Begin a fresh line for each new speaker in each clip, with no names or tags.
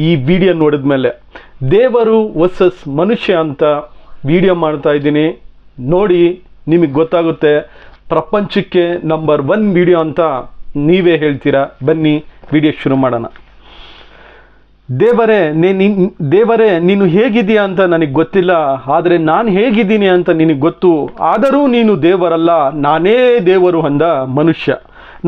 ಈ ವಿಡಿಯೋ ನೋಡಿದ ಮೇಲೆ ದೇವರು ವರ್ಸಸ್ ಮನುಷ್ಯ ಅಂತ ವಿಡಿಯೋ ಮಾಡ್ತಾ ಇದ್ದೀನಿ. ನೋಡಿ ನಿಮಗೆ ಗೊತ್ತಾಗುತ್ತೆ. ಪ್ರಪಂಚಕ್ಕೆ ನಂಬರ್ 1 ವಿಡಿಯೋ ಅಂತ ನೀವೇ ಹೇಳ್ತೀರಾ. ಬನ್ನಿ ವಿಡಿಯೋ ಶುರು ಮಾಡೋಣ. ದೇವರೇ ನೀನು ಹೇಗಿದೆಯಾ ಅಂತ ನನಗೆ ಗೊತ್ತಿಲ್ಲ, ಆದರೆ ನಾನು ಹೇಗಿದ್ದೀನಿ ಅಂತ ನಿನಗೆ ಗೊತ್ತು. ಆದರೂ ನೀನು ದೇವರಲ್ಲ, ನಾನೇ ದೇವರು ಅಂದ ಮನುಷ್ಯ.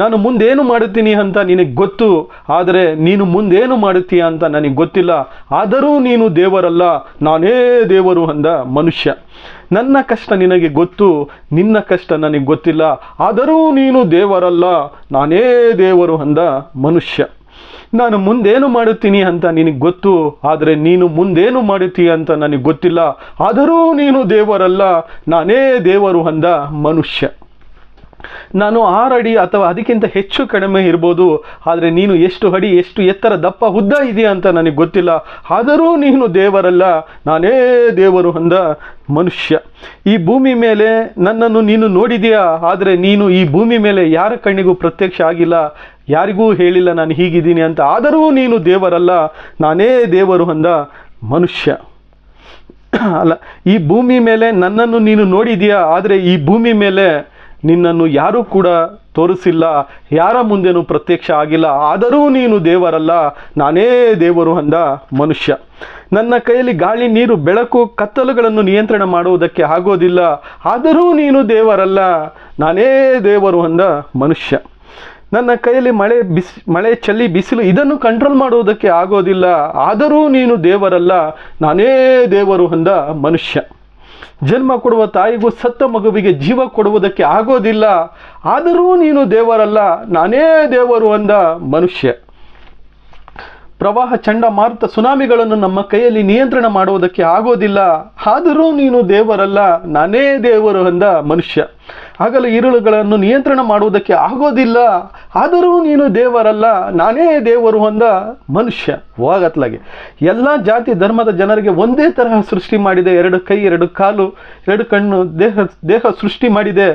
ನಾನು ಮುಂದೇನು ಮಾಡುತ್ತೀನಿ ಅಂತ ನಿನಗೆ ಗೊತ್ತು, ಆದರೆ ನೀನು ಮುಂದೇನು ಮಾಡುತ್ತೀಯ ಅಂತ ನನಗೆ ಗೊತ್ತಿಲ್ಲ. ಆದರೂ ನೀನು ದೇವರಲ್ಲ, ನಾನೇ ದೇವರು ಅಂದ ಮನುಷ್ಯ. ನನ್ನ ಕಷ್ಟ ನಿನಗೆ ಗೊತ್ತು, ನಿನ್ನ ಕಷ್ಟ ನನಗೆ ಗೊತ್ತಿಲ್ಲ. ಆದರೂ ನೀನು ದೇವರಲ್ಲ, ನಾನೇ ದೇವರು ಅಂದ ಮನುಷ್ಯ. ನಾನು ಮುಂದೇನು ಮಾಡುತ್ತೀನಿ ಅಂತ ನಿನಗೆ ಗೊತ್ತು, ಆದರೆ ನೀನು ಮುಂದೇನು ಮಾಡುತ್ತೀಯ ಅಂತ ನನಗೆ ಗೊತ್ತಿಲ್ಲ. ಆದರೂ ನೀನು ದೇವರಲ್ಲ, ನಾನೇ ದೇವರು ಅಂದ ಮನುಷ್ಯ. ನಾನು 6 ಅಡಿ ಅಥವಾ ಅದಕ್ಕಿಂತ ಹೆಚ್ಚು ಕಡಿಮೆ ಇರ್ಬೋದು, ಆದರೆ ನೀನು ಎಷ್ಟು ಅಡಿ, ಎಷ್ಟು ಎತ್ತರ, ದಪ್ಪ, ಉದ್ದ ಇದೆಯಾ ಅಂತ ನನಗೆ ಗೊತ್ತಿಲ್ಲ. ಆದರೂ ನೀನು ದೇವರಲ್ಲ, ನಾನೇ ದೇವರು ಅಂದ ಮನುಷ್ಯ. ಈ ಭೂಮಿ ಮೇಲೆ ನನ್ನನ್ನು ನೀನು ನೋಡಿದೆಯಾ, ಆದರೆ ನೀನು ಈ ಭೂಮಿ ಮೇಲೆ ಯಾರ ಕಣ್ಣಿಗೂ ಪ್ರತ್ಯಕ್ಷ ಆಗಿಲ್ಲ, ಯಾರಿಗೂ ಹೇಳಿಲ್ಲ ನಾನು ಹೀಗಿದ್ದೀನಿ ಅಂತ. ಆದರೂ ನೀನು ದೇವರಲ್ಲ, ನಾನೇ ದೇವರು ಅಂದ ಮನುಷ್ಯ. ಅಲ್ಲ, ಈ ಭೂಮಿ ಮೇಲೆ ನನ್ನನ್ನು ನೀನು ನೋಡಿದೆಯಾ, ಆದರೆ ಈ ಭೂಮಿ ಮೇಲೆ ನಿನ್ನನ್ನು ಯಾರೂ ಕೂಡ ತೋರಿಸಿಲ್ಲ, ಯಾರ ಮುಂದೆನೂ ಪ್ರತ್ಯಕ್ಷ ಆಗಿಲ್ಲ. ಆದರೂ ನೀನು ದೇವರಲ್ಲ, ನಾನೇ ದೇವರು ಅಂದ ಮನುಷ್ಯ. ನನ್ನ ಕೈಯಲ್ಲಿ ಗಾಳಿ, ನೀರು, ಬೆಳಕು, ಕತ್ತಲುಗಳನ್ನು ನಿಯಂತ್ರಣ ಮಾಡುವುದಕ್ಕೆ ಆಗೋದಿಲ್ಲ. ಆದರೂ ನೀನು ದೇವರಲ್ಲ, ನಾನೇ ದೇವರು ಅಂದ ಮನುಷ್ಯ. ನನ್ನ ಕೈಯಲ್ಲಿ ಮಳೆ, ಚಳಿ, ಬಿಸಿಲು ಇದನ್ನು ಕಂಟ್ರೋಲ್ ಮಾಡುವುದಕ್ಕೆ ಆಗೋದಿಲ್ಲ. ಆದರೂ ನೀನು ದೇವರಲ್ಲ, ನಾನೇ ದೇವರು ಅಂದ ಮನುಷ್ಯ. ಜನ್ಮ ಕೊಡುವ ತಾಯಿಗೂ ಸತ್ತ ಮಗುವಿಗೆ ಜೀವ ಕೊಡುವುದಕ್ಕೆ ಆಗೋದಿಲ್ಲ. ಆದರೂ ನೀನು ದೇವರಲ್ಲ, ನಾನೇ ದೇವರು ಅಂದ ಮನುಷ್ಯ. ಪ್ರವಾಹ, ಚಂಡಮಾರುತ, ಸುನಾಮಿಗಳನ್ನು ನಮ್ಮ ಕೈಯಲ್ಲಿ ನಿಯಂತ್ರಣ ಮಾಡುವುದಕ್ಕೆ ಆಗೋದಿಲ್ಲ. ಆದರೂ ನೀನು ದೇವರಲ್ಲ, ನಾನೇ ದೇವರು ಅಂದ ಮನುಷ್ಯ. ಹಗಲು ಇರುಳುಗಳನ್ನು ನಿಯಂತ್ರಣ ಮಾಡುವುದಕ್ಕೆ ಆಗೋದಿಲ್ಲ. ಆದರೂ ನೀನು ದೇವರಲ್ಲ, ನಾನೇ ದೇವರು ಅಂದ ಮನುಷ್ಯ. ಹೋಗತ್ಲಾಗೆ ಎಲ್ಲ ಜಾತಿ ಧರ್ಮದ ಜನರಿಗೆ ಒಂದೇ ತರಹ ಸೃಷ್ಟಿ ಮಾಡಿದೆ. 2 ಕೈ, 2 ಕಾಲು, 2 ಕಣ್ಣು, ದೇಹ ಸೃಷ್ಟಿ ಮಾಡಿದೆ.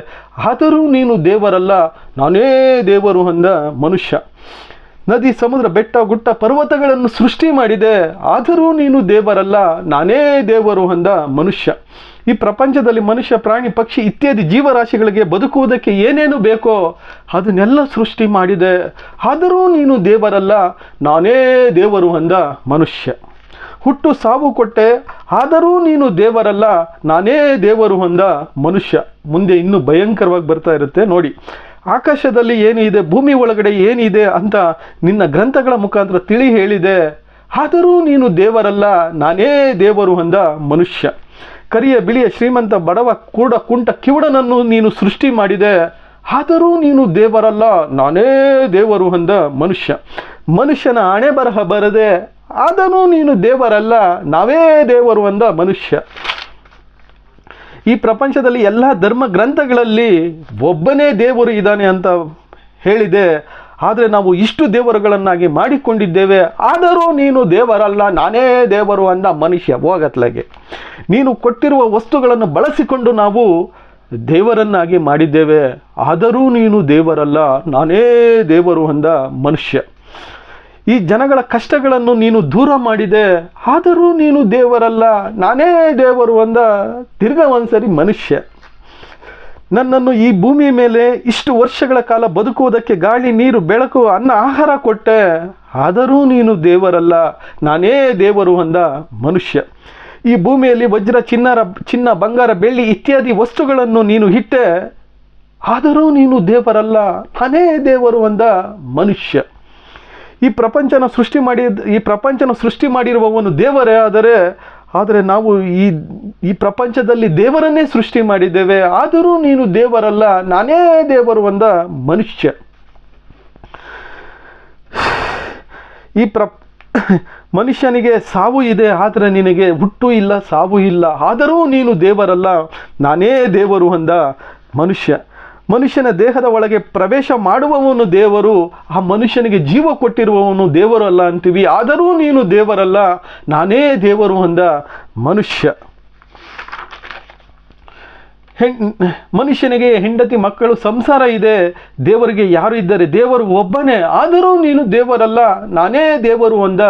ಆದರೂ ನೀನು ದೇವರಲ್ಲ, ನಾನೇ ದೇವರು ಅಂದ ಮನುಷ್ಯ. ನದಿ, ಸಮುದ್ರ, ಬೆಟ್ಟ, ಗುಟ್ಟ, ಪರ್ವತಗಳನ್ನು ಸೃಷ್ಟಿ ಮಾಡಿದೆ. ಆದರೂ ನೀನು ದೇವರಲ್ಲ, ನಾನೇ ದೇವರು ಅಂದ ಮನುಷ್ಯ. ಈ ಪ್ರಪಂಚದಲ್ಲಿ ಮನುಷ್ಯ, ಪ್ರಾಣಿ, ಪಕ್ಷಿ ಇತ್ಯಾದಿ ಜೀವರಾಶಿಗಳಿಗೆ ಬದುಕುವುದಕ್ಕೆ ಏನೇನು ಬೇಕೋ ಅದನ್ನೆಲ್ಲ ಸೃಷ್ಟಿ ಮಾಡಿದೆ. ಆದರೂ ನೀನು ದೇವರಲ್ಲ, ನಾನೇ ದೇವರು ಅಂದ ಮನುಷ್ಯ. ಹುಟ್ಟು, ಸಾವು ಕೊಟ್ಟೆ. ಆದರೂ ನೀನು ದೇವರಲ್ಲ, ನಾನೇ ದೇವರು ಅಂದ ಮನುಷ್ಯ. ಮುಂದೆ ಇನ್ನೂ ಭಯಂಕರವಾಗಿ ಬರ್ತಾ ಇರುತ್ತೆ ನೋಡಿ. ಆಕಾಶದಲ್ಲಿ ಏನಿದೆ, ಭೂಮಿ ಒಳಗಡೆ ಏನಿದೆ ಅಂತ ನಿನ್ನ ಗ್ರಂಥಗಳ ಮುಖಾಂತರ ತಿಳಿ ಹೇಳಿದೆ. ಆದರೂ ನೀನು ದೇವರಲ್ಲ, ನಾನೇ ದೇವರು ಅಂದ ಮನುಷ್ಯ. ಕರಿಯ, ಬಿಳಿಯ, ಶ್ರೀಮಂತ, ಬಡವ, ಕೂಡ, ಕುಂಟ, ಕಿವುಡನನ್ನು ನೀನು ಸೃಷ್ಟಿ ಮಾಡಿದೆ. ಆದರೂ ನೀನು ದೇವರಲ್ಲ, ನಾನೇ ದೇವರು ಅಂದ ಮನುಷ್ಯ. ಮನುಷ್ಯನ ಹಣೆ ಬರಹ ಬರದೆ. ಆದರೂ ನೀನು ದೇವರಲ್ಲ, ನಾವೇ ದೇವರು ಅಂದ ಮನುಷ್ಯ. ಈ ಪ್ರಪಂಚದಲ್ಲಿ ಎಲ್ಲ ಧರ್ಮ ಗ್ರಂಥಗಳಲ್ಲಿ ಒಬ್ಬನೇ ದೇವರು ಇದ್ದಾನೆ ಅಂತ ಹೇಳಿದೆ. ಆದರೆ ನಾವು ಇಷ್ಟು ದೇವರುಗಳನ್ನಾಗಿ ಮಾಡಿಕೊಂಡಿದ್ದೇವೆ. ಆದರೂ ನೀನು ದೇವರಲ್ಲ, ನಾನೇ ದೇವರು ಅಂದ ಮನುಷ್ಯ. ಹೋಗತ್ಲಾಗೆ ನೀನು ಕೊಟ್ಟಿರುವ ವಸ್ತುಗಳನ್ನು ಬಳಸಿಕೊಂಡು ನಾವು ದೇವರನ್ನಾಗಿ ಮಾಡಿದ್ದೇವೆ. ಆದರೂ ನೀನು ದೇವರಲ್ಲ, ನಾನೇ ದೇವರು ಅಂದ ಮನುಷ್ಯ. ಈ ಜನಗಳ ಕಷ್ಟಗಳನ್ನು ನೀನು ದೂರ ಮಾಡಿದೆ. ಆದರೂ ನೀನು ದೇವರಲ್ಲ, ನಾನೇ ದೇವರು ಅಂದ ತಿರ್ಗಾ ಒಂದ್ಸರಿ ಮನುಷ್ಯ. ನನ್ನನ್ನು ಈ ಭೂಮಿ ಮೇಲೆ ಇಷ್ಟು ವರ್ಷಗಳ ಕಾಲ ಬದುಕುವುದಕ್ಕೆ ಗಾಳಿ, ನೀರು, ಬೆಳಕು, ಅನ್ನ, ಆಹಾರ ಕೊಟ್ಟೆ. ಆದರೂ ನೀನು ದೇವರಲ್ಲ, ನಾನೇ ದೇವರು ಅಂದ ಮನುಷ್ಯ. ಈ ಭೂಮಿಯಲ್ಲಿ ವಜ್ರ, ಚಿನ್ನ, ಬಂಗಾರ, ಬೆಳ್ಳಿ ಇತ್ಯಾದಿ ವಸ್ತುಗಳನ್ನು ನೀನು ಇಟ್ಟೆ. ಆದರೂ ನೀನು ದೇವರಲ್ಲ, ನಾನೇ ದೇವರು ಅಂದ ಮನುಷ್ಯ. ಈ ಪ್ರಪಂಚನ ಸೃಷ್ಟಿ ಮಾಡಿರುವವನು ದೇವರೇ. ಆದರೆ ನಾವು ಈ ಪ್ರಪಂಚದಲ್ಲಿ ದೇವರನ್ನೇ ಸೃಷ್ಟಿ ಮಾಡಿದ್ದೇವೆ. ಆದರೂ ನೀನು ದೇವರಲ್ಲ, ನಾನೇ ದೇವರು ಅಂದ ಮನುಷ್ಯ. ಮನುಷ್ಯನಿಗೆ ಸಾವು ಇದೆ, ಆದರೆ ನಿನಗೆ ಹುಟ್ಟು ಇಲ್ಲ, ಸಾವು ಇಲ್ಲ. ಆದರೂ ನೀನು ದೇವರಲ್ಲ, ನಾನೇ ದೇವರು ಅಂದ ಮನುಷ್ಯ. ಮನುಷ್ಯನ ದೇಹದ ಒಳಗೆ ಪ್ರವೇಶ ಮಾಡುವವನು ದೇವರು. ಆ ಮನುಷ್ಯನಿಗೆ ಜೀವ ಕೊಟ್ಟಿರುವವನು ದೇವರು ಅಲ್ಲ ಅಂತೀವಿ. ಆದರೂ ನೀನು ದೇವರಲ್ಲ, ನಾನೇ ದೇವರು ಅಂದ ಮನುಷ್ಯ. ಮನುಷ್ಯನಿಗೆ ಹೆಂಡತಿ ಮಕ್ಕಳು ಸಂಸಾರ ಇದೆ, ದೇವರಿಗೆ ಯಾರು ಇದ್ದಾರೆ? ದೇವರು ಒಬ್ಬನೇ, ಆದರೂ ನೀನು ದೇವರಲ್ಲ, ನಾನೇ ದೇವರು ಅಂದ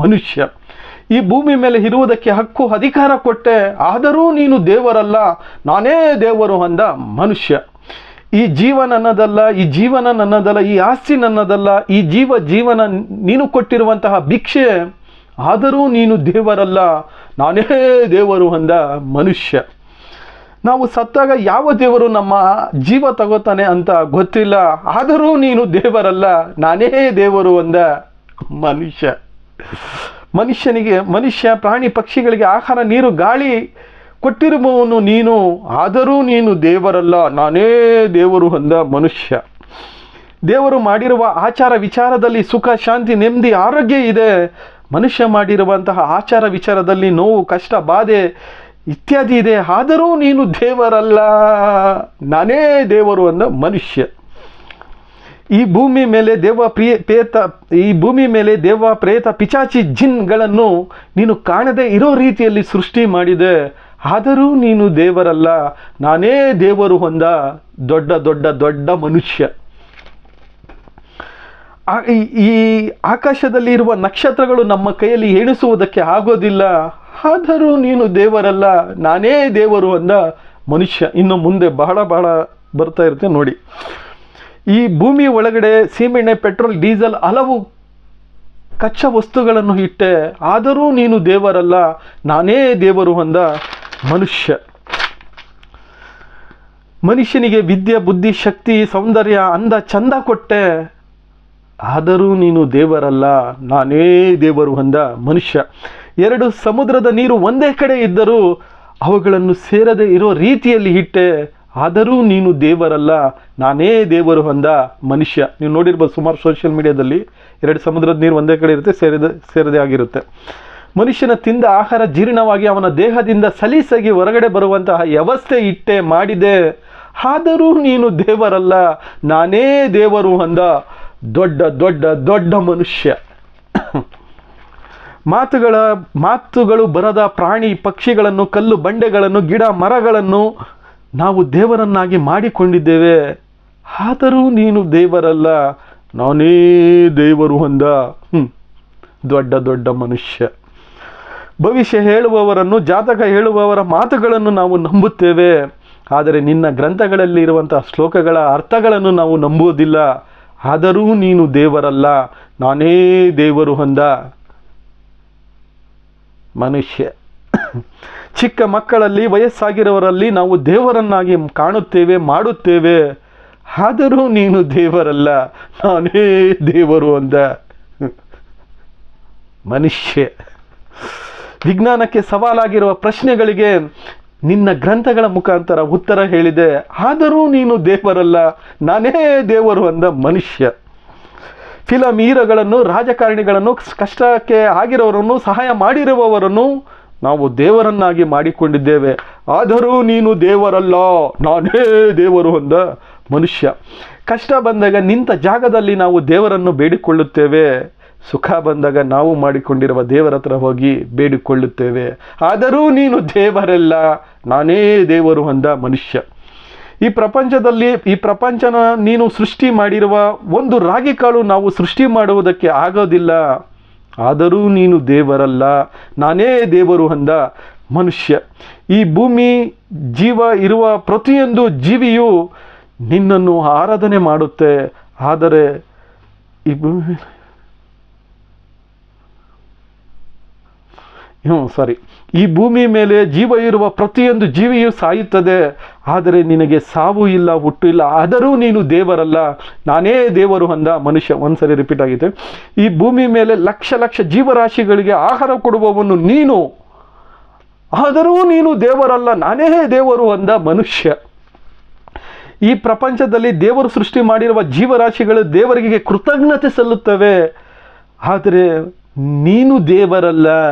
ಮನುಷ್ಯ. ಈ ಭೂಮಿ ಮೇಲೆ ಇರುವುದಕ್ಕೆ ಹಕ್ಕು ಅಧಿಕಾರ ಕೊಟ್ಟೆ, ಆದರೂ ನೀನು ದೇವರಲ್ಲ, ನಾನೇ ದೇವರು ಅಂದ ಮನುಷ್ಯ. ಈ ಜೀವ ನನ್ನದಲ್ಲ, ಈ ಜೀವನ ನನ್ನದಲ್ಲ, ಈ ಆಸ್ತಿ ನನ್ನದಲ್ಲ, ಈ ಜೀವನ ನೀನು ಕೊಟ್ಟಿರುವಂತಹ ಭಿಕ್ಷೆ, ಆದರೂ ನೀನು ದೇವರಲ್ಲ, ನಾನೇ ದೇವರು ಅಂದ ಮನುಷ್ಯ. ನಾವು ಸತ್ತಾಗ ಯಾವ ದೇವರು ನಮ್ಮ ಜೀವ ತಗೋತಾನೆ ಅಂತ ಗೊತ್ತಿಲ್ಲ, ಆದರೂ ನೀನು ದೇವರಲ್ಲ, ನಾನೇ ದೇವರು ಅಂದ ಮನುಷ್ಯ. ಮನುಷ್ಯ ಪ್ರಾಣಿ ಪಕ್ಷಿಗಳಿಗೆ ಆಹಾರ ನೀರು ಗಾಳಿ ಕೊಟ್ಟಿರುವವನು ನೀನು, ಆದರೂ ನೀನು ದೇವರಲ್ಲ, ನಾನೇ ದೇವರು ಅಂದ ಮನುಷ್ಯ. ದೇವರು ಮಾಡಿರುವ ಆಚಾರ ವಿಚಾರದಲ್ಲಿ ಸುಖ, ಶಾಂತಿ, ನೆಮ್ಮದಿ, ಆರೋಗ್ಯ ಇದೆ. ಮನುಷ್ಯ ಮಾಡಿರುವಂತಹ ಆಚಾರ ವಿಚಾರದಲ್ಲಿ ನೋವು, ಕಷ್ಟ, ಬಾಧೆ ಇತ್ಯಾದಿ ಇದೆ, ಆದರೂ ನೀನು ದೇವರಲ್ಲ, ನಾನೇ ದೇವರು ಅಂದ ಮನುಷ್ಯ. ಈ ಭೂಮಿ ಮೇಲೆ ದೇವ ಪ್ರೇತ ಪಿಚಾಚಿ ಜಿನ್ಗಳನ್ನು ನೀನು ಕಾಣದೇ ಇರೋ ರೀತಿಯಲ್ಲಿ ಸೃಷ್ಟಿ ಮಾಡಿದೆ, ಆದರೂ ನೀನು ದೇವರಲ್ಲ, ನಾನೇ ದೇವರು ಅಂದ ದೊಡ್ಡ ದೊಡ್ಡ ದೊಡ್ಡ ಮನುಷ್ಯ. ಈ ಆಕಾಶದಲ್ಲಿ ಇರುವ ನಕ್ಷತ್ರಗಳು ನಮ್ಮ ಕೈಯಲ್ಲಿ ಎಣಿಸುವುದಕ್ಕೆ ಆಗೋದಿಲ್ಲ, ಆದರೂ ನೀನು ದೇವರಲ್ಲ, ನಾನೇ ದೇವರು ಅಂದ ಮನುಷ್ಯ. ಇನ್ನು ಮುಂದೆ ಬಹಳ ಬರ್ತಾ ಇರುತ್ತೆ ನೋಡಿ. ಈ ಭೂಮಿ ಒಳಗಡೆ ಸೀಮೆಣ್ಣೆ, ಪೆಟ್ರೋಲ್, ಡೀಸೆಲ್, ಹಲವು ಕಚ್ಚಾ ವಸ್ತುಗಳನ್ನು ಇಟ್ಟೆ, ಆದರೂ ನೀನು ದೇವರಲ್ಲ, ನಾನೇ ದೇವರು ಅಂದ ಮನುಷ್ಯ. ಮನುಷ್ಯನಿಗೆ ವಿದ್ಯೆ, ಬುದ್ಧಿ, ಶಕ್ತಿ, ಸೌಂದರ್ಯ, ಅಂದ, ಚಂದ ಕೊಟ್ಟೆ, ಆದರೂ ನೀನು ದೇವರಲ್ಲ, ನಾನೇ ದೇವರು ಅಂದ ಮನುಷ್ಯ. 2 ಸಮುದ್ರದ ನೀರು ಒಂದೇ ಕಡೆ ಇದ್ದರೂ ಅವುಗಳನ್ನು ಸೇರದೆ ಇರೋ ರೀತಿಯಲ್ಲಿ ಇಟ್ಟೆ, ಆದರೂ ನೀನು ದೇವರಲ್ಲ, ನಾನೇ ದೇವರು ಅಂದ ಮನುಷ್ಯ. ನೀವು ನೋಡಿರ್ಬೋದು ಸುಮಾರು ಸೋಷಿಯಲ್ ಮೀಡಿಯಾದಲ್ಲಿ 2 ಸಮುದ್ರದ ನೀರು ಒಂದೇ ಕಡೆ ಇರುತ್ತೆ, ಸೇರದೆ ಆಗಿರುತ್ತೆ. ಮನುಷ್ಯನ ತಿಂದ ಆಹಾರ ಜೀರ್ಣವಾಗಿ ಅವನ ದೇಹದಿಂದ ಸಲೀಸಾಗಿ ಹೊರಗಡೆ ಬರುವಂತಹ ವ್ಯವಸ್ಥೆ ಇಟ್ಟೆ ಮಾಡಿದೆ, ಆದರೂ ನೀನು ದೇವರಲ್ಲ, ನಾನೇ ದೇವರು ಅಂದ ದೊಡ್ಡ ದೊಡ್ಡ ದೊಡ್ಡ ಮನುಷ್ಯ. ಮಾತುಗಳು ಬರದ ಪ್ರಾಣಿ ಪಕ್ಷಿಗಳನ್ನು, ಕಲ್ಲು ಬಂಡೆಗಳನ್ನು, ಗಿಡ ಮರಗಳನ್ನು ನಾವು ದೇವರನ್ನಾಗಿ ಮಾಡಿಕೊಂಡಿದ್ದೇವೆ, ಆದರೂ ನೀನು ದೇವರಲ್ಲ, ನಾನೇ ದೇವರು ಅಂದ ದೊಡ್ಡ ದೊಡ್ಡ ಮನುಷ್ಯ. ಭವಿಷ್ಯ ಹೇಳುವವರನ್ನು, ಜಾತಕ ಹೇಳುವವರ ಮಾತುಗಳನ್ನು ನಾವು ನಂಬುತ್ತೇವೆ, ಆದರೆ ನಿನ್ನ ಗ್ರಂಥಗಳಲ್ಲಿ ಇರುವಂತಹ ಶ್ಲೋಕಗಳ ಅರ್ಥಗಳನ್ನು ನಾವು ನಂಬುವುದಿಲ್ಲ, ಆದರೂ ನೀನು ದೇವರಲ್ಲ, ನಾನೇ ದೇವರು ಅಂದ ಮನುಷ್ಯ. ಚಿಕ್ಕ ಮಕ್ಕಳಲ್ಲಿ, ವಯಸ್ಸಾಗಿರೋರಲ್ಲಿ ನಾವು ದೇವರನ್ನಾಗಿ ಕಾಣುತ್ತೇವೆ, ಮಾಡುತ್ತೇವೆ, ಆದರೂ ನೀನು ದೇವರಲ್ಲ, ನಾನೇ ದೇವರು ಅಂದ ಮನುಷ್ಯ. ವಿಜ್ಞಾನಕ್ಕೆ ಸವಾಲಾಗಿರುವ ಪ್ರಶ್ನೆಗಳಿಗೆ ನಿನ್ನ ಗ್ರಂಥಗಳ ಮುಖಾಂತರ ಉತ್ತರ ಹೇಳಿದೆ, ಆದರೂ ನೀನು ದೇವರಲ್ಲ, ನಾನೇ ದೇವರು ಅಂದ ಮನುಷ್ಯ. ಫಿಲಂ ಹೀರೋಗಳನ್ನು, ರಾಜಕಾರಣಿಗಳನ್ನು, ಕಷ್ಟಕ್ಕೆ ಆಗಿರೋರನ್ನು, ಸಹಾಯ ಮಾಡಿರುವವರನ್ನು ನಾವು ದೇವರನ್ನಾಗಿ ಮಾಡಿಕೊಂಡಿದ್ದೇವೆ, ಆದರೂ ನೀನು ದೇವರಲ್ಲ, ನಾನೇ ದೇವರು ಅಂದ ಮನುಷ್ಯ. ಕಷ್ಟ ಬಂದಾಗ ನಿಂತ ಜಾಗದಲ್ಲಿ ನಾವು ದೇವರನ್ನು ಬೇಡಿಕೊಳ್ಳುತ್ತೇವೆ, ಸುಖ ಬಂದಾಗ ನಾವು ಮಾಡಿಕೊಂಡಿರುವ ದೇವರ ಹತ್ರ ಹೋಗಿ ಬೇಡಿಕೊಳ್ಳುತ್ತೇವೆ, ಆದರೂ ನೀನು ದೇವರಲ್ಲ, ನಾನೇ ದೇವರು ಅಂದ ಮನುಷ್ಯ. ಈ ಪ್ರಪಂಚನ ನೀನು ಸೃಷ್ಟಿ ಮಾಡಿರುವ ಒಂದು ರಾಗಿ ಕಾಳು ನಾವು ಸೃಷ್ಟಿ ಮಾಡುವುದಕ್ಕೆ ಆಗೋದಿಲ್ಲ, ಆದರೂ ನೀನು ದೇವರಲ್ಲ, ನಾನೇ ದೇವರು ಅಂದ ಮನುಷ್ಯ. ಈ ಭೂಮಿ ಜೀವ ಇರುವ ಪ್ರತಿಯೊಂದು ಜೀವಿಯು ನಿನ್ನನ್ನು ಆರಾಧನೆ ಮಾಡುತ್ತೆ, ಆದರೆ ಈ ಭೂಮಿ ಮೇಲೆ ಜೀವ ಇರುವ ಪ್ರತಿಯೊಂದು ಜೀವಿಯು ಸಾಯುತ್ತದೆ, ಆದರೆ ನಿನಗೆ ಸಾವು ಇಲ್ಲ, ಹುಟ್ಟು ಇಲ್ಲ, ಆದರೂ ನೀನು ದೇವರಲ್ಲ, ನಾನೇ ದೇವರು ಅಂದ ಮನುಷ್ಯ. ಒಂದ್ಸರಿ ರಿಪೀಟ್ ಆಗಿದೆ. ಈ ಭೂಮಿ ಮೇಲೆ ಲಕ್ಷ ಲಕ್ಷ ಜೀವರಾಶಿಗಳಿಗೆ ಆಹಾರ ಕೊಡುವವನು ನೀನು, ಆದರೂ ನೀನು ದೇವರಲ್ಲ, ನಾನೇ ದೇವರು ಅಂದ ಮನುಷ್ಯ. ಈ ಪ್ರಪಂಚದಲ್ಲಿ ದೇವರು ಸೃಷ್ಟಿ ಮಾಡಿರುವ ಜೀವರಾಶಿಗಳು ದೇವರಿಗೆ ಕೃತಜ್ಞತೆ ಸಲ್ಲುತ್ತವೆ, ಆದರೆ ನೀನು ದೇವರಲ್ಲ,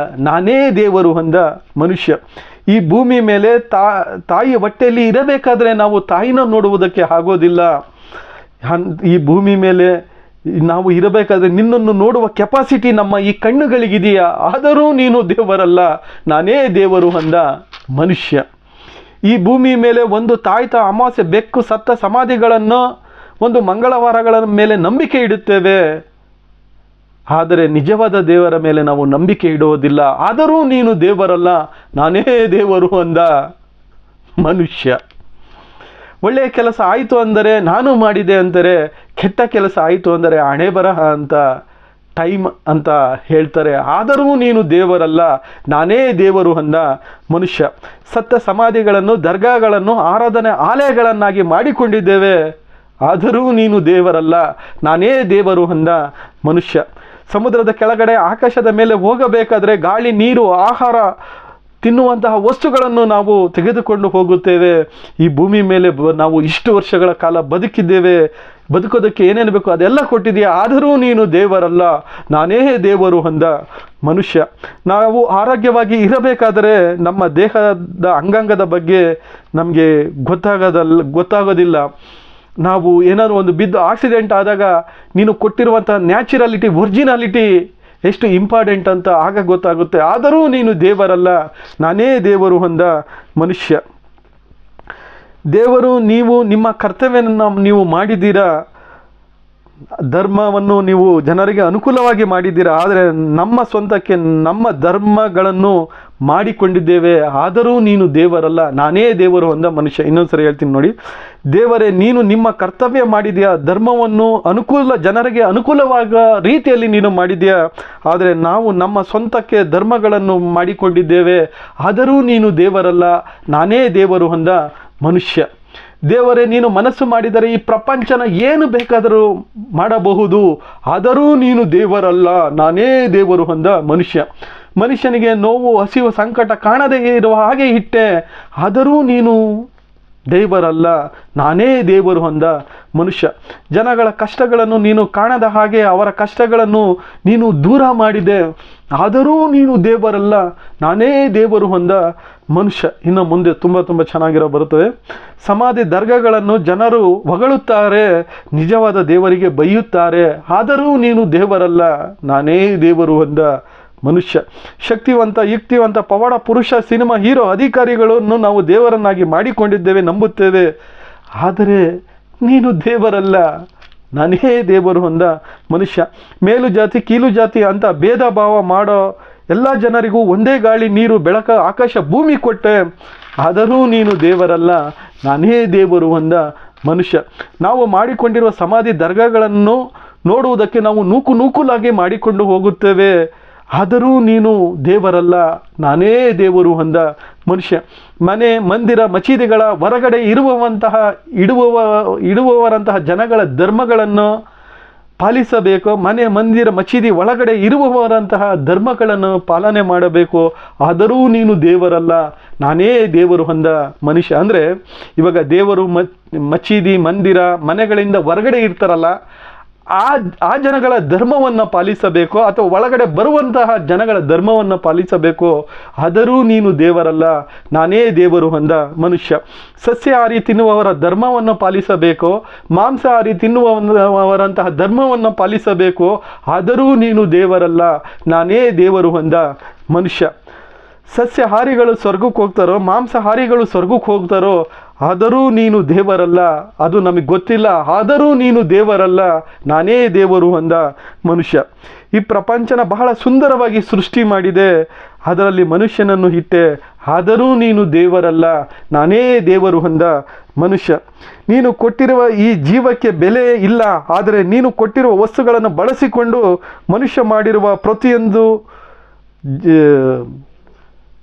ನಾನೇ ದೇವರು ಅಂದ ಮನುಷ್ಯ. ಈ ಭೂಮಿ ಮೇಲೆ ತಾಯಿ ಹೊಟ್ಟೆಯಲ್ಲಿ ಇರಬೇಕಾದ್ರೆ ನಾವು ತಾಯಿನ ನೋಡುವುದಕ್ಕೆ ಆಗೋದಿಲ್ಲ. ಈ ಭೂಮಿ ಮೇಲೆ ನಾವು ಇರಬೇಕಾದ್ರೆ ನಿನ್ನನ್ನು ನೋಡುವ ಕೆಪಾಸಿಟಿ ನಮ್ಮ ಈ ಕಣ್ಣುಗಳಿಗಿದೆಯಾ, ಆದರೂ ನೀನು ದೇವರಲ್ಲ, ನಾನೇ ದೇವರು ಅಂದ ಮನುಷ್ಯ. ಈ ಭೂಮಿ ಮೇಲೆ ಒಂದು ತಾಯ್ತ ಅಮಾವಾಸ್ಯೆ ಬೆಕ್ಕು ಸತ್ತ ಸಮಾಧಿಗಳನ್ನು ಒಂದು ಮಂಗಳವಾರಗಳ ಮೇಲೆ ನಂಬಿಕೆ ಇಡುತ್ತೇವೆ, ಆದರೆ ನಿಜವಾದ ದೇವರ ಮೇಲೆ ನಾವು ನಂಬಿಕೆ ಇಡುವುದಿಲ್ಲ. ಆದರೂ ನೀನು ದೇವರಲ್ಲ, ನಾನೇ ದೇವರು ಅಂದ ಮನುಷ್ಯ. ಒಳ್ಳೆಯ ಕೆಲಸ ಆಯಿತು ಅಂದರೆ ನಾನು ಮಾಡಿದೆ ಅಂತಾರೆ, ಕೆಟ್ಟ ಕೆಲಸ ಆಯಿತು ಅಂದರೆ ಹಣೆ ಬರಹ ಅಂತ ಟೈಮ್ ಅಂತ ಹೇಳ್ತಾರೆ. ಆದರೂ ನೀನು ದೇವರಲ್ಲ, ನಾನೇ ದೇವರು ಅಂದ ಮನುಷ್ಯ. ಸತ್ತ ಸಮಾಧಿಗಳನ್ನು ದರ್ಗಾಗಳನ್ನು ಆರಾಧನೆ ಆಲಯಗಳನ್ನಾಗಿ ಮಾಡಿಕೊಂಡಿದ್ದೇವೆ, ಆದರೂ ನೀನು ದೇವರಲ್ಲ, ನಾನೇ ದೇವರು ಅಂದ ಮನುಷ್ಯ. ಸಮುದ್ರದ ಕೆಳಗಡೆ ಆಕಾಶದ ಮೇಲೆ ಹೋಗಬೇಕಾದ್ರೆ ಗಾಳಿ ನೀರು ಆಹಾರ ತಿನ್ನುವಂತಹ ವಸ್ತುಗಳನ್ನು ನಾವು ತೆಗೆದುಕೊಂಡು ಹೋಗುತ್ತೇವೆ. ಈ ಭೂಮಿ ಮೇಲೆ ನಾವು ಇಷ್ಟು ವರ್ಷಗಳ ಕಾಲ ಬದುಕಿದ್ದೇವೆ, ಬದುಕೋದಕ್ಕೆ ಏನೇನು ಬೇಕು ಅದೆಲ್ಲ ಕೊಟ್ಟಿದೆಯಾ, ಆದರೂ ನೀನು ದೇವರಲ್ಲ, ನಾನೇ ದೇವರು ಅಂದ ಮನುಷ್ಯ. ನಾವು ಆರೋಗ್ಯವಾಗಿ ಇರಬೇಕಾದರೆ ನಮ್ಮ ದೇಹದ ಅಂಗಾಂಗದ ಬಗ್ಗೆ ನಮಗೆ ಗೊತ್ತಾಗೋದಿಲ್ಲ. ನಾವು ಏನಾದರೂ ಒಂದು ಬಿದ್ದು ಆಕ್ಸಿಡೆಂಟ್ ಆದಾಗ ನೀನು ಕೊಟ್ಟಿರುವಂಥ ನ್ಯಾಚುರಾಲಿಟಿ, ಒರಿಜಿನಾಲಿಟಿ ಎಷ್ಟು ಇಂಪಾರ್ಟೆಂಟ್ ಅಂತ ಆಗ ಗೊತ್ತಾಗುತ್ತೆ. ಆದರೂ ನೀನು ದೇವರಲ್ಲ, ನಾನೇ ದೇವರು ಅಂದ ಮನುಷ್ಯ. ದೇವರು ನೀವು ನಿಮ್ಮ ಕರ್ತವ್ಯವನ್ನು ನೀವು ಮಾಡಿದ್ದೀರಾ, ಧರ್ಮವನ್ನು ನೀವು ಜನರಿಗೆ ಅನುಕೂಲವಾಗಿ ಮಾಡಿದ್ದೀರಾ, ಆದರೆ ನಮ್ಮ ಸ್ವಂತಕ್ಕೆ ನಮ್ಮ ಧರ್ಮಗಳನ್ನು ಮಾಡಿಕೊಂಡಿದ್ದೇವೆ, ಆದರೂ ನೀನು ದೇವರಲ್ಲ, ನಾನೇ ದೇವರು ಅಂದ ಮನುಷ್ಯ. ಇನ್ನೊಂದ್ಸರಿ ಹೇಳ್ತೀನಿ ನೋಡಿ. ದೇವರೇ, ನೀನು ನಿಮ್ಮ ಕರ್ತವ್ಯ ಮಾಡಿದೆಯಾ, ಧರ್ಮವನ್ನು ಜನರಿಗೆ ಅನುಕೂಲವಾದ ರೀತಿಯಲ್ಲಿ ನೀನು ಮಾಡಿದೆಯಾ, ಆದರೆ ನಾವು ನಮ್ಮ ಸ್ವಂತಕ್ಕೆ ಧರ್ಮಗಳನ್ನು ಮಾಡಿಕೊಂಡಿದ್ದೇವೆ, ಆದರೂ ನೀನು ದೇವರಲ್ಲ, ನಾನೇ ದೇವರು ಅಂದ ಮನುಷ್ಯ. ದೇವರೇ, ನೀನು ಮನಸ್ಸು ಮಾಡಿದರೆ ಈ ಪ್ರಪಂಚನ ಏನು ಬೇಕಾದರೂ ಮಾಡಬಹುದು, ಆದರೂ ನೀನು ದೇವರಲ್ಲ, ನಾನೇ ದೇವರು ಅಂದ ಮನುಷ್ಯ. ಮನುಷ್ಯನಿಗೆ ನೋವು, ಹಸಿವು, ಸಂಕಟ ಕಾಣದೇ ಇರುವ ಹಾಗೆ ಇಟ್ಟೆ, ಆದರೂ ನೀನು ದೇವರಲ್ಲ, ನಾನೇ ದೇವರು ಅಂದ ಮನುಷ್ಯ. ಜನಗಳ ಕಷ್ಟಗಳನ್ನು ನೀನು ಕಾಣದ ಹಾಗೆ ಅವರ ಕಷ್ಟಗಳನ್ನು ನೀನು ದೂರ ಮಾಡಿದೆ, ಆದರೂ ನೀನು ದೇವರಲ್ಲ, ನಾನೇ ದೇವರು ಅಂದ ಮನುಷ್ಯ. ಇನ್ನು ಮುಂದೆ ತುಂಬ ಚೆನ್ನಾಗಿರೋ ಬರುತ್ತವೆ. ಸಮಾಧಿ ದರ್ಗಗಳನ್ನು ಜನರು ಹೊಗಳುತ್ತಾರೆ, ನಿಜವಾದ ದೇವರಿಗೆ ಬೈಯುತ್ತಾರೆ, ಆದರೂ ನೀನು ದೇವರಲ್ಲ, ನಾನೇ ದೇವರು ಅಂದ ಮನುಷ್ಯ. ಶಕ್ತಿವಂತ, ಯುಕ್ತಿವಂತ, ಪವಾಡ ಪುರುಷ, ಸಿನಿಮಾ ಹೀರೋ, ಅಧಿಕಾರಿಗಳನ್ನು ನಾವು ದೇವರನ್ನಾಗಿ ಮಾಡಿಕೊಂಡಿದ್ದೇವೆ, ನಂಬುತ್ತೇವೆ, ಆದರೆ ನೀನು ದೇವರಲ್ಲ, ನಾನೇ ದೇವರು ಅಂದ ಮನುಷ್ಯ. ಮೇಲು ಜಾತಿ ಕೀಲು ಜಾತಿ ಅಂತ ಭೇದ ಭಾವ ಮಾಡೋ ಎಲ್ಲ ಜನರಿಗೂ ಒಂದೇ ಗಾಳಿ, ನೀರು, ಬೆಳಕ, ಆಕಾಶ, ಭೂಮಿ ಕೊಟ್ಟೆ, ಆದರೂ ನೀನು ದೇವರಲ್ಲ, ನಾನೇ ದೇವರು ಅಂದ ಮನುಷ್ಯ. ನಾವು ಮಾಡಿಕೊಂಡಿರುವ ಸಮಾಧಿ ದರ್ಗಾಗಳನ್ನು ನೋಡುವುದಕ್ಕೆ ನಾವು ನೂಕುಲಾಗಿ ಮಾಡಿಕೊಂಡು ಹೋಗುತ್ತೇವೆ, ಆದರೂ ನೀನು ದೇವರಲ್ಲ, ನಾನೇ ದೇವರು ಅಂದ ಮನುಷ್ಯ. ಮನೆ, ಮಂದಿರ, ಮಸೀದಿಗಳ ಹೊರಗಡೆ ಇಡುವವರಂತಹ ಜನಗಳ ಧರ್ಮಗಳನ್ನು ಪಾಲಿಸಬೇಕು, ಮನೆ, ಮಂದಿರ, ಮಸೀದಿ ಒಳಗಡೆ ಇರುವವರಂತಹ ಧರ್ಮಗಳನ್ನು ಪಾಲನೆ ಮಾಡಬೇಕು, ಆದರೂ ನೀನು ದೇವರಲ್ಲ, ನಾನೇ ದೇವರು ಅಂದ ಮನುಷ್ಯ. ಅಂದರೆ ಇವಾಗ ದೇವರು ಮಸೀದಿ, ಮಂದಿರ, ಮನೆಗಳಿಂದ ಹೊರಗಡೆ ಇರ್ತಾರಲ್ಲ, ಆ ಜನಗಳ ಧರ್ಮವನ್ನು ಪಾಲಿಸಬೇಕು, ಅಥವಾ ಒಳಗಡೆ ಬರುವಂತಹ ಜನಗಳ ಧರ್ಮವನ್ನು ಪಾಲಿಸಬೇಕು, ಆದರೂ ನೀನು ದೇವರಲ್ಲ, ನಾನೇ ದೇವರು ಅಂದ ಮನುಷ್ಯ. ಸಸ್ಯಾಹಾರಿ ತಿನ್ನುವವರ ಧರ್ಮವನ್ನು ಪಾಲಿಸಬೇಕು, ಮಾಂಸಾಹಾರಿ ತಿನ್ನುವವರಂತಹ ಧರ್ಮವನ್ನು ಪಾಲಿಸಬೇಕು, ಆದರೂ ನೀನು ದೇವರಲ್ಲ, ನಾನೇ ದೇವರು ಅಂದ ಮನುಷ್ಯ. ಸಸ್ಯಾಹಾರಿಗಳು ಸ್ವರ್ಗಕ್ಕೆ ಹೋಗ್ತಾರೋ, ಮಾಂಸಾಹಾರಿಗಳು ಸ್ವರ್ಗಕ್ಕೆ ಹೋಗ್ತಾರೋ, ಆದರೂ ನೀನು ದೇವರಲ್ಲ, ಅದು ನಮಗೆ ಗೊತ್ತಿಲ್ಲ, ಆದರೂ ನೀನು ದೇವರಲ್ಲ, ನಾನೇ ದೇವರು ಅಂದ ಮನುಷ್ಯ. ಈ ಪ್ರಪಂಚನ ಬಹಳ ಸುಂದರವಾಗಿ ಸೃಷ್ಟಿ ಮಾಡಿದೆ, ಅದರಲ್ಲಿ ಮನುಷ್ಯನನ್ನು ಇಟ್ಟೆ, ಆದರೂ ನೀನು ದೇವರಲ್ಲ, ನಾನೇ ದೇವರು ಅಂದ ಮನುಷ್ಯ. ನೀನು ಕೊಟ್ಟಿರುವ ಈ ಜೀವಕ್ಕೆ ಬೆಲೆ ಇಲ್ಲ, ಆದರೆ ನೀನು ಕೊಟ್ಟಿರುವ ವಸ್ತುಗಳನ್ನು ಬಳಸಿಕೊಂಡು ಮನುಷ್ಯ ಮಾಡಿರುವ ಪ್ರತಿಯೊಂದು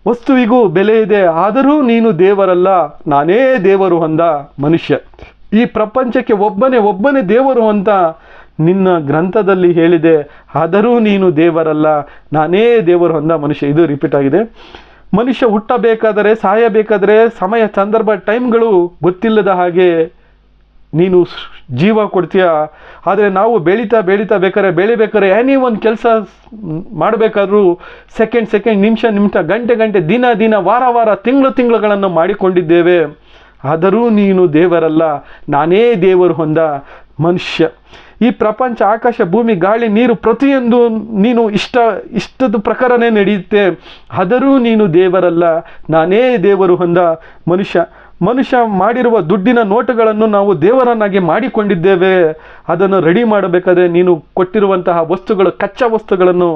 ವಸ್ತುವಿಗೂ ಬೆಲೆ ಇದೆ, ಆದರೂ ನೀನು ದೇವರಲ್ಲ, ನಾನೇ ದೇವರು ಅಂದ ಮನುಷ್ಯ. ಈ ಪ್ರಪಂಚಕ್ಕೆ ಒಬ್ಬನೇ ದೇವರು ಅಂತ ನಿನ್ನ ಗ್ರಂಥದಲ್ಲಿ ಹೇಳಿದೆ, ಆದರೂ ನೀನು ದೇವರಲ್ಲ, ನಾನೇ ದೇವರು ಅಂದ ಮನುಷ್ಯ. ಇದು ರಿಪೀಟ್ ಆಗಿದೆ. ಮನುಷ್ಯ ಹುಟ್ಟಬೇಕಾದರೆ, ಸಾಯಬೇಕಾದರೆ ಸಮಯ, ಸಂದರ್ಭ, ಟೈಮ್ಗಳು ಗೊತ್ತಿಲ್ಲದ ಹಾಗೆ ನೀನು ಜೀವ ಕೊಡ್ತೀಯ, ಆದರೆ ನಾವು ಬೆಳೀತಾ ಬೆಳಿಬೇಕಾದ್ರೆ ಏನೇ ಒಂದು ಕೆಲಸ ಮಾಡಬೇಕಾದ್ರೂ ಸೆಕೆಂಡ್, ನಿಮಿಷ, ಗಂಟೆ, ದಿನ, ವಾರ, ತಿಂಗಳುಗಳನ್ನು ಮಾಡಿಕೊಂಡಿದ್ದೇವೆ, ಆದರೂ ನೀನು ದೇವರಲ್ಲ, ನಾನೇ ದೇವರು ಅಂದ ಮನುಷ್ಯ. ಈ ಪ್ರಪಂಚ, ಆಕಾಶ, ಭೂಮಿ, ಗಾಳಿ, ನೀರು ಪ್ರತಿಯೊಂದು ನೀನು ಇಷ್ಟದ ಪ್ರಕಾರನೇ ನಡೆಯುತ್ತೆ. ಆದರೂ ನೀನು ದೇವರಲ್ಲ, ನಾನೇ ದೇವರು ಅಂದ ಮನುಷ್ಯ ಮಾಡಿರುವ ದುಡ್ಡಿನ ನೋಟುಗಳನ್ನು ನಾವು ದೇವರನ್ನಾಗಿ ಮಾಡಿಕೊಂಡಿದ್ದೇವೆ. ಅದನ್ನು ರೆಡಿ ಮಾಡಬೇಕಾದ್ರೆ ನೀನು ಕೊಟ್ಟಿರುವಂತಹ ವಸ್ತುಗಳು, ಕಚ್ಚಾ ವಸ್ತುಗಳನ್ನು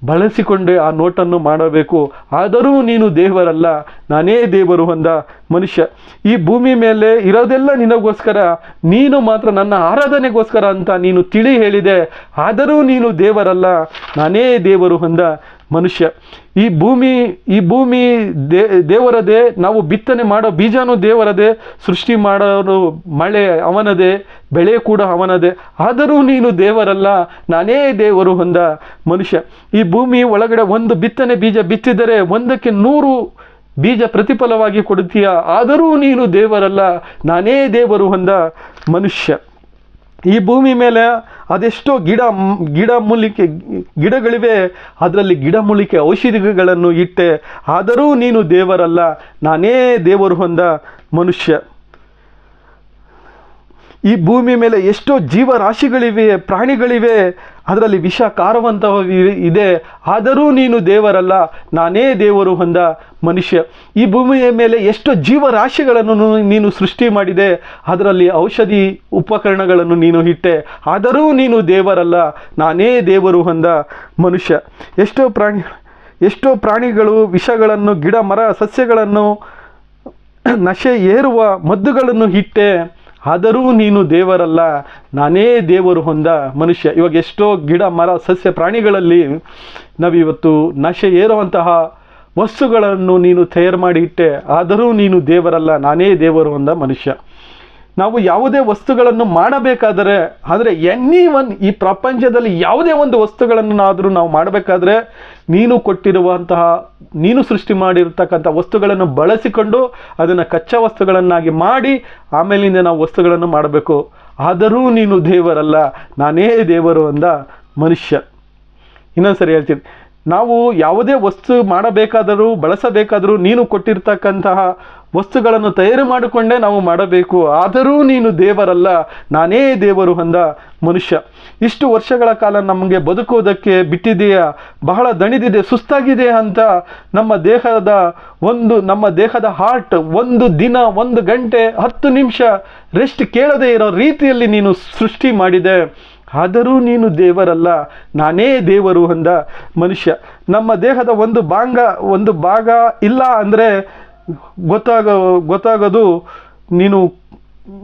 ಬಳಸಿಕೊಂಡೇ ಆ ನೋಟನ್ನು ಮಾಡಬೇಕು. ಆದರೂ ನೀನು ದೇವರಲ್ಲ, ನಾನೇ ದೇವರು ಅಂದ ಮನುಷ್ಯ. ಈ ಭೂಮಿ ಮೇಲೆ ಇರೋದೆಲ್ಲ ನಿನಗೋಸ್ಕರ, ನೀನು ಮಾತ್ರ ನನ್ನ ಆರಾಧನೆಗೋಸ್ಕರ ಅಂತ ನೀನು ತಿಳಿ ಹೇಳಿದೆ. ಆದರೂ ನೀನು ದೇವರಲ್ಲ, ನಾನೇ ದೇವರು ಅಂದ ಮನುಷ್ಯ. ಈ ಭೂಮಿ ದೇವರದೇ, ನಾವು ಬಿತ್ತನೆ ಮಾಡೋ ಬೀಜನೂ ದೇವರದೇ, ಸೃಷ್ಟಿ ಮಾಡೋರು ಮಳೆ ಅವನದೇ, ಬೆಳೆ ಕೂಡ ಅವನದೇ. ಆದರೂ ನೀನು ದೇವರಲ್ಲ, ನಾನೇ ದೇವರು ಅಂದ ಮನುಷ್ಯ. ಈ ಭೂಮಿ ಒಳಗಡೆ ಒಂದು ಬಿತ್ತನೆ ಬೀಜ ಬಿತ್ತಿದರೆ 100ಕ್ಕೆ 100 ಬೀಜ ಪ್ರತಿಫಲವಾಗಿ ಕೊಡುತ್ತೀಯ. ಆದರೂ ನೀನು ದೇವರಲ್ಲ, ನಾನೇ ದೇವರು ಅಂದ ಮನುಷ್ಯ. ಈ ಭೂಮಿ ಮೇಲೆ ಅದೆಷ್ಟೋ ಗಿಡಗಳಿವೆ, ಅದರಲ್ಲಿ ಗಿಡಮೂಲಿಕೆ ಔಷಧಿಗಳನ್ನು ಇಟ್ಟೆ. ಆದರೂ ನೀನು ದೇವರಲ್ಲ, ನಾನೇ ದೇವರು ಅಂದ ಮನುಷ್ಯ. ಈ ಭೂಮಿ ಮೇಲೆ ಎಷ್ಟೋ ಜೀವರಾಶಿಗಳಿವೆ, ಪ್ರಾಣಿಗಳಿವೆ, ಅದರಲ್ಲಿ ವಿಷ ಕಾರುವಂತಹ ಇದೆ. ಆದರೂ ನೀನು ದೇವರಲ್ಲ, ನಾನೇ ದೇವರು ಅಂದ ಮನುಷ್ಯ. ಈ ಭೂಮಿಯ ಮೇಲೆ ಎಷ್ಟೋ ಜೀವರಾಶಿಗಳನ್ನು ನೀನು ಸೃಷ್ಟಿ ಮಾಡಿದೆ, ಅದರಲ್ಲಿ ಔಷಧಿ ಉಪಕರಣಗಳನ್ನು ನೀನು ಇಟ್ಟೆ. ಆದರೂ ನೀನು ದೇವರಲ್ಲ, ನಾನೇ ದೇವರು ಅಂದ ಮನುಷ್ಯ. ಎಷ್ಟೋ ಪ್ರಾಣಿಗಳು ವಿಷಗಳನ್ನು, ಗಿಡ ಮರ ಸಸ್ಯಗಳನ್ನು, ನಶೆ ಏರುವ ಮದ್ದುಗಳನ್ನು ಇಟ್ಟೆ. ಆದರೂ ನೀನು ದೇವರಲ್ಲ, ನಾನೇ ದೇವರು ಅಂದ ಮನುಷ್ಯ. ಇವಾಗ ಎಷ್ಟೋ ಗಿಡ ಮರ ಸಸ್ಯ ಪ್ರಾಣಿಗಳಲ್ಲಿ ನಾವಿವತ್ತು ನಶೆ ಏರುವಂತಹ ವಸ್ತುಗಳನ್ನು ನೀನು ತಯಾರು ಮಾಡಿ ಇಟ್ಟೆ. ಆದರೂ ನೀನು ದೇವರಲ್ಲ, ನಾನೇ ದೇವರು ಅಂದ ಮನುಷ್ಯ. ನಾವು ಯಾವುದೇ ವಸ್ತುಗಳನ್ನು ಮಾಡಬೇಕಾದರೆ, ಅಂದರೆ ಈ ಪ್ರಪಂಚದಲ್ಲಿ ಯಾವುದೇ ಒಂದು ವಸ್ತುಗಳನ್ನಾದರೂ ನಾವು ಮಾಡಬೇಕಾದ್ರೆ ನೀನು ಕೊಟ್ಟಿರುವಂತಹ, ನೀನು ಸೃಷ್ಟಿ ಮಾಡಿರ್ತಕ್ಕಂಥ ವಸ್ತುಗಳನ್ನು ಬಳಸಿಕೊಂಡು ಅದನ್ನು ಕಚ್ಚಾ ವಸ್ತುಗಳನ್ನಾಗಿ ಮಾಡಿ ಆಮೇಲಿಂದ ನಾವು ವಸ್ತುಗಳನ್ನು ಮಾಡಬೇಕು. ಆದರೂ ನೀನು ದೇವರಲ್ಲ, ನಾನೇ ದೇವರು ಅಂದ ಮನುಷ್ಯ. ಇನ್ನೊಂದ್ಸರಿ ಹೇಳ್ತೀನಿ, ನಾವು ಯಾವುದೇ ವಸ್ತು ಮಾಡಬೇಕಾದರೂ ಬಳಸಬೇಕಾದರೂ ನೀನು ಕೊಟ್ಟಿರ್ತಕ್ಕಂತಹ ವಸ್ತುಗಳನ್ನು ತಯಾರು ಮಾಡಿಕೊಂಡೇ ನಾವು ಮಾಡಬೇಕು. ಆದರೂ ನೀನು ದೇವರಲ್ಲ, ನಾನೇ ದೇವರು ಅಂದ ಮನುಷ್ಯ. ಇಷ್ಟು ವರ್ಷಗಳ ಕಾಲ ನಮಗೆ ಬದುಕುವುದಕ್ಕೆ ಬಿಟ್ಟಿದೆಯಾ, ಬಹಳ ದಣಿದಿದೆ, ಸುಸ್ತಾಗಿದೆ ಅಂತ ನಮ್ಮ ದೇಹದ ಹಾರ್ಟ್ 1 ದಿನ 1 ಗಂಟೆ 10 ನಿಮಿಷ ರೆಸ್ಟ್ ಕೇಳದೇ ಇರೋ ರೀತಿಯಲ್ಲಿ ನೀನು ಸೃಷ್ಟಿ ಮಾಡಿದೆ. ಆದರೂ ನೀನು ದೇವರಲ್ಲ, ನಾನೇ ದೇವರು ಅಂದ ಮನುಷ್ಯ. ನಮ್ಮ ದೇಹದ ಒಂದು ಭಾಗ ಇಲ್ಲ ಅಂದರೆ ಗೊತ್ತಾಗೋದು ನೀನು,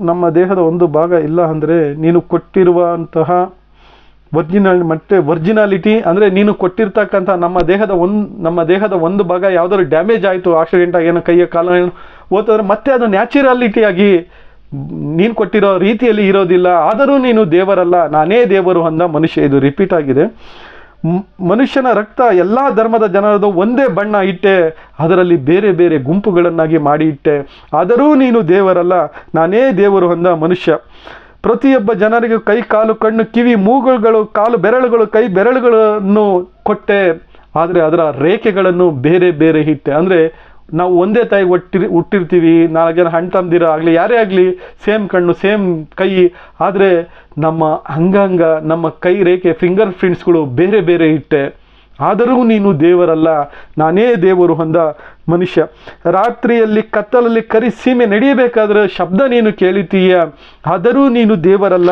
ನಮ್ಮ ದೇಹದ ಒಂದು ಭಾಗ ಇಲ್ಲ ಅಂದರೆ ನೀನು ಕೊಟ್ಟಿರುವಂತಹ ಒರಿಜಿನಾಲಿಟಿ ಅಂದರೆ ನೀನು ಕೊಟ್ಟಿರ್ತಕ್ಕಂಥ ನಮ್ಮ ದೇಹದ ಒಂದು ಭಾಗ ಯಾವುದಾದ್ರು ಡ್ಯಾಮೇಜ್ ಆಯಿತು, ಆಕ್ಸಿಡೆಂಟ್ ಆಗಿ ಏನೋ ಕೈಯ ಕಾಲ ಹೋದ್ರೆ ಮತ್ತೆ ಅದು ನ್ಯಾಚುರಾಲಿಟಿಯಾಗಿ ನೀನು ಕೊಟ್ಟಿರೋ ರೀತಿಯಲ್ಲಿ ಇರೋದಿಲ್ಲ. ಆದರೂ ನೀನು ದೇವರಲ್ಲ, ನಾನೇ ದೇವರು ಅಂದ ಮನುಷ್ಯ. ಇದು ರಿಪೀಟ್ ಆಗಿದೆ. ಮನುಷ್ಯನ ರಕ್ತ ಎಲ್ಲ ಧರ್ಮದ ಜನರದು ಒಂದೇ ಬಣ್ಣ ಇಟ್ಟೆ, ಅದರಲ್ಲಿ ಬೇರೆ ಬೇರೆ ಗುಂಪುಗಳನ್ನಾಗಿ ಮಾಡಿ ಇಟ್ಟೆ. ಆದರೂ ನೀನು ದೇವರಲ್ಲ, ನಾನೇ ದೇವರು ಅಂದ ಮನುಷ್ಯ. ಪ್ರತಿಯೊಬ್ಬ ಜನರಿಗೆ ಕೈ, ಕಾಲು, ಕಣ್ಣು, ಕಿವಿ, ಮೂಗುಗಳು, ಕಾಲು ಬೆರಳುಗಳು, ಕೈ ಬೆರಳುಗಳನ್ನು ಕೊಟ್ಟೆ. ಆದರೆ ಅದರ ರೇಖೆಗಳನ್ನು ಬೇರೆ ಬೇರೆ ಇಟ್ಟೆ. ಅಂದರೆ ನಾವು ಒಂದೇ ತಾಯಿ ಹುಟ್ಟಿರ್ತೀವಿ, 4 ಜನ ಅಣ್ಣ ತಮ್ಮಂದಿರ ಆಗಲಿ, ಯಾರೇ ಆಗಲಿ, ಸೇಮ್ ಕಣ್ಣು ಸೇಮ್ ಕೈ. ಆದರೆ ನಮ್ಮ ಅಂಗಾಂಗ, ನಮ್ಮ ಕೈ ರೇಖೆ, ಫಿಂಗರ್ ಪ್ರಿಂಟ್ಸ್ಗಳು ಬೇರೆ ಬೇರೆ ಇಟ್ಟೆ. ಆದರೂ ನೀನು ದೇವರಲ್ಲ, ನಾನೇ ದೇವರು ಅಂದ ಮನುಷ್ಯ. ರಾತ್ರಿಯಲ್ಲಿ ಕತ್ತಲಲ್ಲಿ ಕರಿ ಸೀಮೆ ನಡೆಯಬೇಕಾದ್ರೆ ಶಬ್ದ ನೀನು ಕೇಳುತ್ತೀಯ. ಆದರೂ ನೀನು ದೇವರಲ್ಲ,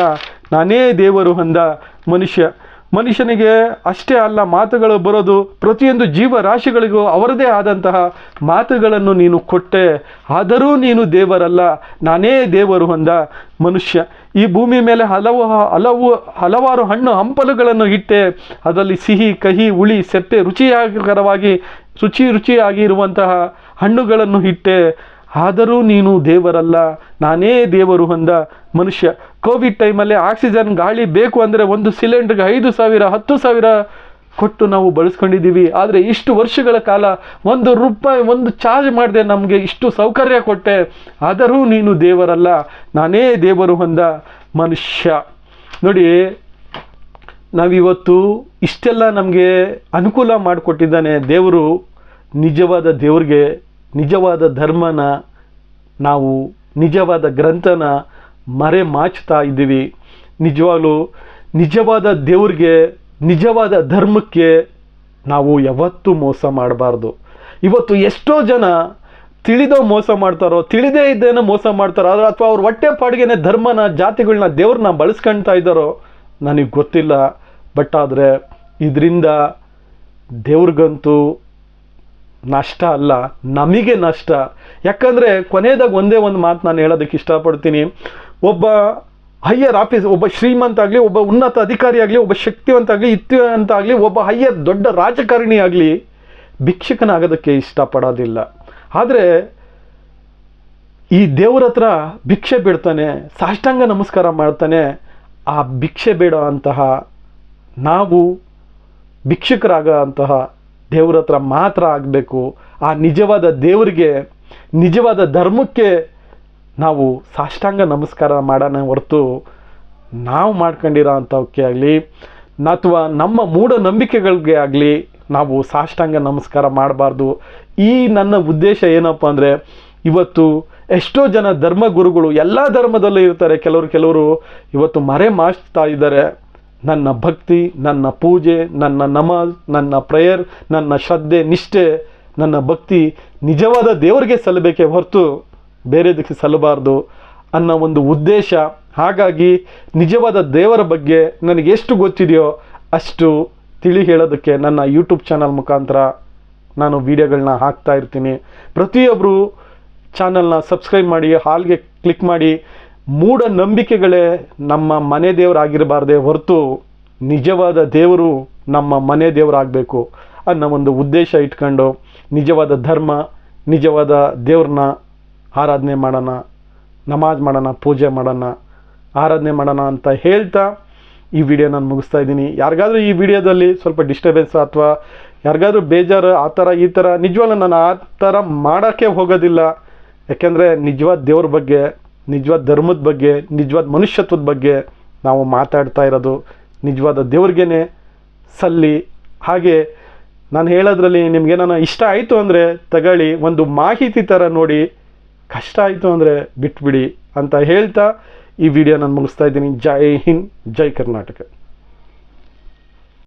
ನಾನೇ ದೇವರು ಅಂದ ಮನುಷ್ಯ. ಮನುಷ್ಯನಿಗೆ ಅಷ್ಟೇ ಅಲ್ಲ ಮಾತುಗಳು ಬರೋದು, ಪ್ರತಿಯೊಂದು ಜೀವರಾಶಿಗಳಿಗೂ ಅವರದೇ ಆದಂತಹ ಮಾತುಗಳನ್ನು ನೀನು ಕೊಟ್ಟೆ. ಆದರೂ ನೀನು ದೇವರಲ್ಲ, ನಾನೇ ದೇವರು ಅಂದ ಮನುಷ್ಯ. ಈ ಭೂಮಿ ಮೇಲೆ ಹಲವಾರು ಹಣ್ಣು ಹಂಪಲುಗಳನ್ನು ಇಟ್ಟೆ. ಅದರಲ್ಲಿ ಸಿಹಿ, ಕಹಿ, ಹುಳಿ, ಸೆಪ್ಪೆ, ರುಚಿಯಾಗಿರುವಂತಹ ಹಣ್ಣುಗಳನ್ನು ಇಟ್ಟೆ. ಆದರೂ ನೀನು ದೇವರಲ್ಲ, ನಾನೇ ದೇವರು ಅಂದ ಮನುಷ್ಯ. ಕೋವಿಡ್ ಟೈಮಲ್ಲಿ ಆಕ್ಸಿಜನ್ ಗಾಳಿ ಬೇಕು ಅಂದರೆ ಒಂದು ಸಿಲಿಂಡರ್ಗೆ 5,000 10,000 ಕೊಟ್ಟು ನಾವು ಬಳಸ್ಕೊಂಡಿದ್ದೀವಿ. ಆದರೆ ಇಷ್ಟು ವರ್ಷಗಳ ಕಾಲ ₹1 ಒಂದು ಚಾರ್ಜ್ ಮಾಡದೆ ನಮಗೆ ಇಷ್ಟು ಸೌಕರ್ಯ ಕೊಟ್ಟೆ. ಆದರೂ ನೀನು ದೇವರಲ್ಲ, ನಾನೇ ದೇವರು ಅಂದ ಮನುಷ್ಯ. ನೋಡಿ, ನಾವಿವತ್ತು ಇಷ್ಟೆಲ್ಲ ನಮಗೆ ಅನುಕೂಲ ಮಾಡಿಕೊಟ್ಟಿದ್ದಾನೆ ದೇವರು. ನಿಜವಾದ ದೇವ್ರಿಗೆ, ನಿಜವಾದ ಧರ್ಮನ, ನಾವು ನಿಜವಾದ ಗ್ರಂಥನ ಮಾಚ್ತಾ ಇದ್ದೀವಿ. ನಿಜವಾಗ್ಲೂ ನಿಜವಾದ ದೇವ್ರಿಗೆ, ನಿಜವಾದ ಧರ್ಮಕ್ಕೆ ನಾವು ಯಾವತ್ತೂ ಮೋಸ ಮಾಡಬಾರ್ದು. ಇವತ್ತು ಎಷ್ಟೋ ಜನ ತಿಳಿದೋ ಮೋಸ ಮಾಡ್ತಾರೋ, ತಿಳಿದೇ ಇದ್ದೇನೋ ಮೋಸ ಮಾಡ್ತಾರೋ, ಅಥವಾ ಅವ್ರ ಹೊಟ್ಟೆ ಪಾಡಿಗೆನೆ ಧರ್ಮನ, ಜಾತಿಗಳನ್ನ, ದೇವ್ರನ್ನ ಬಳಸ್ಕೊಳ್ತಾ ಇದ್ದಾರೋ ನನಗೆ ಗೊತ್ತಿಲ್ಲ. ಬಟ್ ಆದರೆ ಇದರಿಂದ ದೇವ್ರಿಗಂತೂ ನಷ್ಟ ಅಲ್ಲ, ನಮಗೆ ನಷ್ಟ. ಯಾಕಂದರೆ ಕೊನೆಯದಾಗ ಒಂದೇ ಒಂದು ಮಾತು ನಾನು ಹೇಳೋದಕ್ಕೆ ಇಷ್ಟಪಡ್ತೀನಿ. ಒಬ್ಬ ಹೈಯರ್ ಆಫೀಸ್, ಒಬ್ಬ ಶ್ರೀಮಂತ ಆಗಲಿ, ಒಬ್ಬ ಉನ್ನತ ಅಧಿಕಾರಿ ಆಗಲಿ, ಒಬ್ಬ ಶಕ್ತಿವಂತ ಆಗಲಿ, ಇತ್ಯಂತ ಆಗಲಿ, ಒಬ್ಬ ಹೈಯರ್ ದೊಡ್ಡ ರಾಜಕಾರಣಿ ಆಗಲಿ ಭಿಕ್ಷಕನಾಗೋದಕ್ಕೆ ಇಷ್ಟಪಡೋದಿಲ್ಲ. ಆದರೆ ಈ ದೇವ್ರ ಹತ್ರ ಭಿಕ್ಷೆ ಬಿಡ್ತಾನೆ, ಸಾಷ್ಟಾಂಗ ನಮಸ್ಕಾರ ಮಾಡ್ತಾನೆ. ಆ ಭಿಕ್ಷೆ ಬೇಡೋ ಅಂತಹ ನಾವು ಭಿಕ್ಷುಕರಾಗೋ ಅಂತಹ ದೇವ್ರ ಹತ್ರ ಮಾತ್ರ ಆಗಬೇಕು. ಆ ನಿಜವಾದ ದೇವರಿಗೆ, ನಿಜವಾದ ಧರ್ಮಕ್ಕೆ ನಾವು ಸಾಷ್ಟಾಂಗ ನಮಸ್ಕಾರ ಮಾಡೋಣ ಹೊರತು ನಾವು ಮಾಡ್ಕೊಂಡಿರೋ ಅಂಥವಕ್ಕೆ ಆಗಲಿ ಅಥವಾ ನಮ್ಮ ಮೂಢನಂಬಿಕೆಗಳಿಗೆ ಆಗಲಿ ನಾವು ಸಾಷ್ಟಾಂಗ ನಮಸ್ಕಾರ ಮಾಡಬಾರ್ದು. ಈ ನನ್ನ ಉದ್ದೇಶ ಏನಪ್ಪ ಅಂದರೆ, ಇವತ್ತು ಎಷ್ಟೋ ಜನ ಧರ್ಮಗುರುಗಳು ಎಲ್ಲ ಧರ್ಮದಲ್ಲೂ ಇರ್ತಾರೆ, ಕೆಲವರು ಇವತ್ತು ಮರೆ ಮಾಚ್ತಾ ಇದ್ದಾರೆ. ನನ್ನ ಭಕ್ತಿ, ನನ್ನ ಪೂಜೆ, ನನ್ನ ನಮಾಜ್, ನನ್ನ ಪ್ರೇಯರ್, ನನ್ನ ಶ್ರದ್ಧೆ, ನಿಷ್ಠೆ, ನನ್ನ ಭಕ್ತಿ ನಿಜವಾದ ದೇವರಿಗೆ ಸಲ್ಲಬೇಕೇ ಹೊರತು ಬೇರೆದಕ್ಕೆ ಸಲ್ಲಬಾರ್ದು ಅನ್ನೋ ಒಂದು ಉದ್ದೇಶ. ಹಾಗಾಗಿ ನಿಜವಾದ ದೇವರ ಬಗ್ಗೆ ನನಗೆ ಎಷ್ಟು ಗೊತ್ತಿದೆಯೋ ಅಷ್ಟು ತಿಳಿ ಹೇಳೋದಕ್ಕೆ ನನ್ನ ಯೂಟ್ಯೂಬ್ ಚಾನಲ್ ಮುಖಾಂತರ ನಾನು ವಿಡಿಯೋಗಳನ್ನ ಹಾಕ್ತಾ ಇರ್ತೀನಿ. ಪ್ರತಿಯೊಬ್ಬರು ಚಾನಲ್ನ ಸಬ್ಸ್ಕ್ರೈಬ್ ಮಾಡಿ, ಹಾಲ್ಗೆ ಕ್ಲಿಕ್ ಮಾಡಿ. ಮೂಢನಂಬಿಕೆಗಳೇ ನಮ್ಮ ಮನೆ ದೇವರಾಗಿರಬಾರ್ದೇ ಹೊರತು ನಿಜವಾದ ದೇವರು ನಮ್ಮ ಮನೆ ದೇವರಾಗಬೇಕು ಅನ್ನೋ ಒಂದು ಉದ್ದೇಶ ಇಟ್ಕೊಂಡು ನಿಜವಾದ ಧರ್ಮ, ನಿಜವಾದ ದೇವ್ರನ್ನ ಆರಾಧನೆ ಮಾಡೋಣ, ನಮಾಜ್ ಮಾಡೋಣ, ಪೂಜೆ ಮಾಡೋಣ, ಆರಾಧನೆ ಮಾಡೋಣ ಅಂತ ಹೇಳ್ತಾ ಈ ವಿಡಿಯೋ ನಾನು ಮುಗಿಸ್ತಾ ಇದ್ದೀನಿ. ಯಾರಿಗಾದ್ರೂ ಈ ವಿಡಿಯೋದಲ್ಲಿ ಸ್ವಲ್ಪ ಡಿಸ್ಟರ್ಬೆನ್ಸ್ ಅಥವಾ ಯಾರಿಗಾದ್ರೂ ಬೇಜಾರು ಆ ಥರ ಈ ಥರ, ನಿಜವಾಗ್ಲೂ ನಾನು ಆ ಥರ ಮಾಡೋಕ್ಕೆ ಹೋಗೋದಿಲ್ಲ. ಯಾಕೆಂದರೆ ನಿಜವಾದ ದೇವ್ರ ಬಗ್ಗೆ, ನಿಜವಾದ ಧರ್ಮದ ಬಗ್ಗೆ, ನಿಜವಾದ ಮನುಷ್ಯತ್ವದ ಬಗ್ಗೆ ನಾವು ಮಾತಾಡ್ತಾ ಇರೋದು. ನಿಜವಾದ ದೇವ್ರಿಗೇ ಸಲ್ಲಿ. ಹಾಗೆ ನಾನು ಹೇಳೋದ್ರಲ್ಲಿ ನಿಮಗೇನಾನ ಇಷ್ಟ ಆಯಿತು ಅಂದರೆ ತಗೊಳ್ಳಿ, ಒಂದು ಮಾಹಿತಿ ಥರ ನೋಡಿ. ಕಷ್ಟ ಆಯಿತು ಅಂದರೆ ಬಿಟ್ಬಿಡಿ ಅಂತ ಹೇಳ್ತಾ ಈ ವಿಡಿಯೋ ನಾನು ಮುಗಿಸ್ತಾ ಇದ್ದೀನಿ. ಜೈ ಹಿಂದ್, ಜೈ ಕರ್ನಾಟಕ.